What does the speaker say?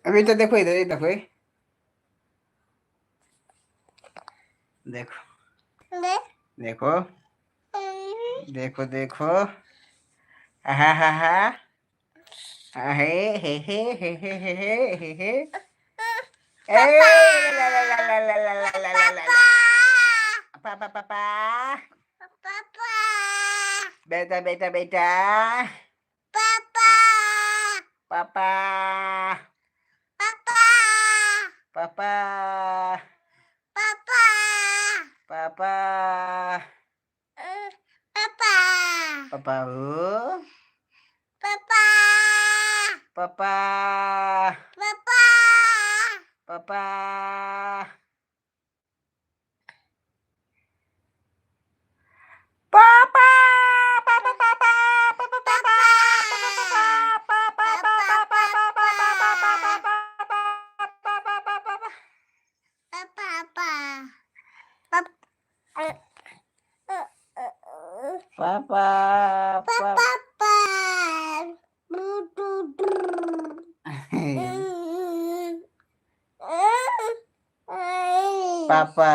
अभी तो देखो इधर ही देखो ये। देखो देखो देखो देखो। हा हा हा। हे हे हे हे हे हे हे हे हे। ए ला ला ला ला ला ला ला ला ला ला ला। पापा पापा। बेटा बेटा बेटा। पापा पापा पापा पापा हो पापा पापा पापा पापा पापा पापा पापा